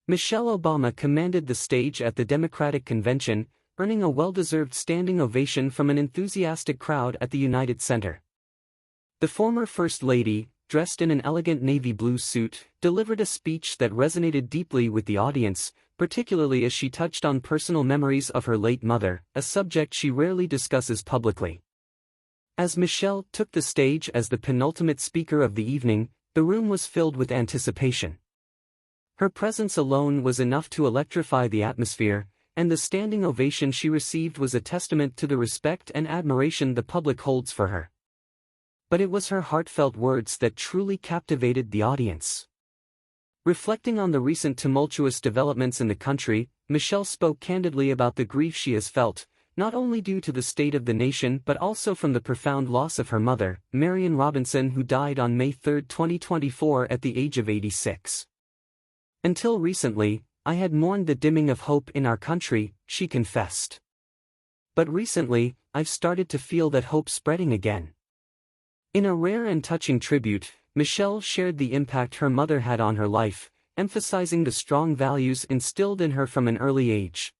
Michelle Obama commanded the stage at the Democratic Convention, earning a well-deserved standing ovation from an enthusiastic crowd at the United Center. The former First Lady, dressed in an elegant navy blue suit, delivered a speech that resonated deeply with the audience, particularly as she touched on personal memories of her late mother, a subject she rarely discusses publicly. As Michelle took the stage as the penultimate speaker of the evening, the room was filled with anticipation. Her presence alone was enough to electrify the atmosphere, and the standing ovation she received was a testament to the respect and admiration the public holds for her. But it was her heartfelt words that truly captivated the audience. Reflecting on the recent tumultuous developments in the country, Michelle spoke candidly about the grief she has felt, not only due to the state of the nation but also from the profound loss of her mother, Marion Robinson, who died on May 3, 2024 at the age of 86. "Until recently, I had mourned the dimming of hope in our country," she confessed. "But recently, I've started to feel that hope spreading again." In a rare and touching tribute, Michelle shared the impact her mother had on her life, emphasizing the strong values instilled in her from an early age.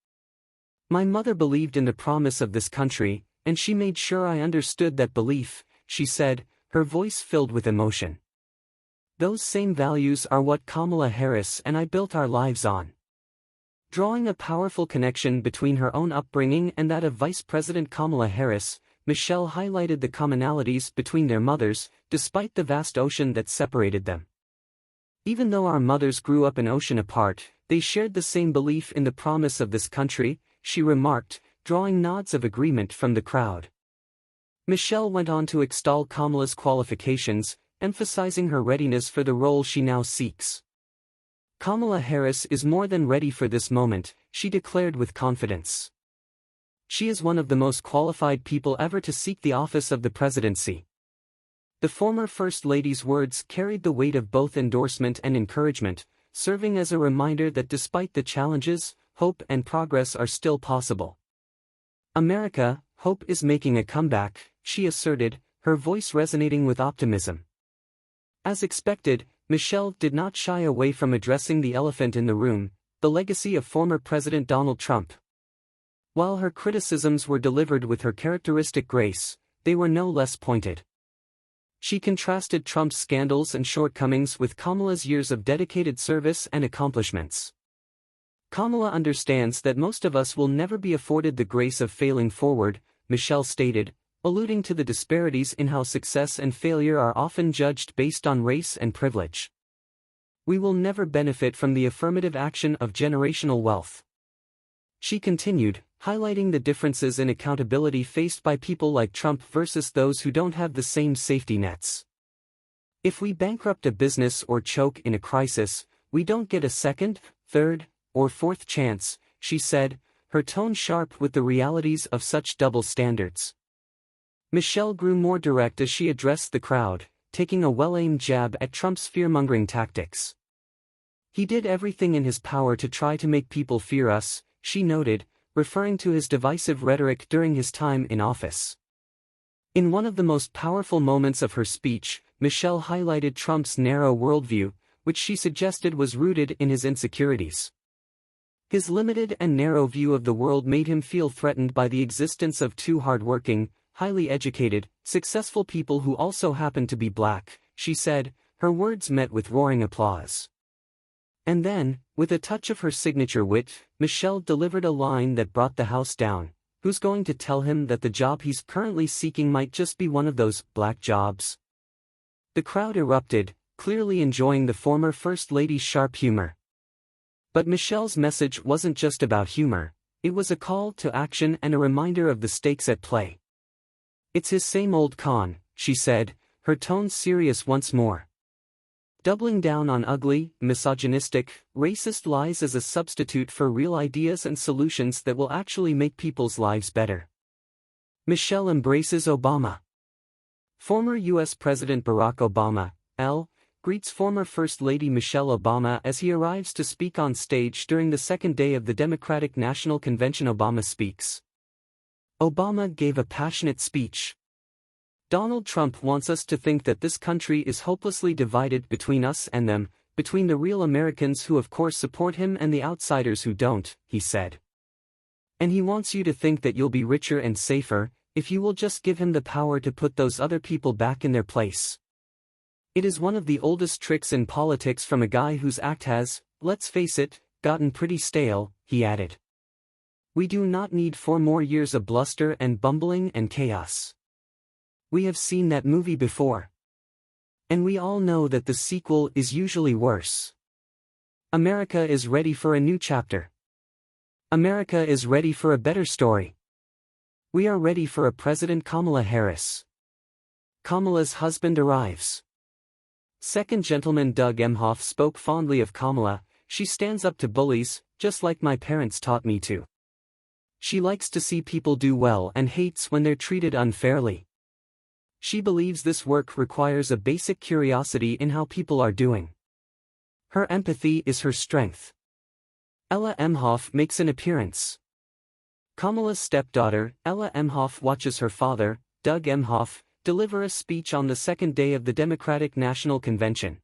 "My mother believed in the promise of this country, and she made sure I understood that belief," she said, her voice filled with emotion. "Those same values are what Kamala Harris and I built our lives on." Drawing a powerful connection between her own upbringing and that of Vice President Kamala Harris, Michelle highlighted the commonalities between their mothers, despite the vast ocean that separated them. "Even though our mothers grew up an ocean apart, they shared the same belief in the promise of this country," she remarked, drawing nods of agreement from the crowd. Michelle went on to extol Kamala's qualifications, emphasizing her readiness for the role she now seeks. "Kamala Harris is more than ready for this moment," she declared with confidence. "She is one of the most qualified people ever to seek the office of the presidency." The former First Lady's words carried the weight of both endorsement and encouragement, serving as a reminder that despite the challenges, hope and progress are still possible. "America, hope is making a comeback," she asserted, her voice resonating with optimism. As expected, Michelle did not shy away from addressing the elephant in the room, the legacy of former President Donald Trump. While her criticisms were delivered with her characteristic grace, they were no less pointed. She contrasted Trump's scandals and shortcomings with Kamala's years of dedicated service and accomplishments. "Kamala understands that most of us will never be afforded the grace of failing forward," Michelle stated, alluding to the disparities in how success and failure are often judged based on race and privilege. "We will never benefit from the affirmative action of generational wealth." She continued, highlighting the differences in accountability faced by people like Trump versus those who don't have the same safety nets. "If we bankrupt a business or choke in a crisis, we don't get a second, third, or fourth chance," she said, her tone sharp with the realities of such double standards. Michelle grew more direct as she addressed the crowd, taking a well-aimed jab at Trump's fear-mongering tactics. "He did everything in his power to try to make people fear us," she noted, referring to his divisive rhetoric during his time in office. In one of the most powerful moments of her speech, Michelle highlighted Trump's narrow worldview, which she suggested was rooted in his insecurities. His limited and narrow view of the world made him feel threatened by the existence of two hardworking, highly educated, successful people who also happened to be black, she said, her words met with roaring applause. And then, with a touch of her signature wit, Michelle delivered a line that brought the house down. "Who's going to tell him that the job he's currently seeking might just be one of those black jobs?" The crowd erupted, clearly enjoying the former First Lady's sharp humor. But Michelle's message wasn't just about humor, it was a call to action and a reminder of the stakes at play. "It's his same old con," she said, her tone serious once more. "Doubling down on ugly, misogynistic, racist lies as a substitute for real ideas and solutions that will actually make people's lives better." Michelle embraces Obama. Former U.S. President Barack Obama, greets former First Lady Michelle Obama as he arrives to speak on stage during the second day of the Democratic National Convention. Obama speaks. Obama gave a passionate speech. "Donald Trump wants us to think that this country is hopelessly divided between us and them," between the real Americans who of course support him and the outsiders who don't, he said. And he wants you to think that you'll be richer and safer, if you will just give him the power to put those other people back in their place. It is one of the oldest tricks in politics from a guy whose act has, let's face it, gotten pretty stale, he added. We do not need 4 more years of bluster and bumbling and chaos. We have seen that movie before. And we all know that the sequel is usually worse. America is ready for a new chapter. America is ready for a better story. We are ready for a President Kamala Harris. Kamala's husband arrives. Second Gentleman Doug Emhoff spoke fondly of Kamala. She stands up to bullies, just like my parents taught me to. She likes to see people do well and hates when they're treated unfairly. She believes this work requires a basic curiosity in how people are doing. Her empathy is her strength. Ella Emhoff makes an appearance. Kamala's stepdaughter, Ella Emhoff, watches her father, Doug Emhoff, deliver a speech on the second day of the Democratic National Convention.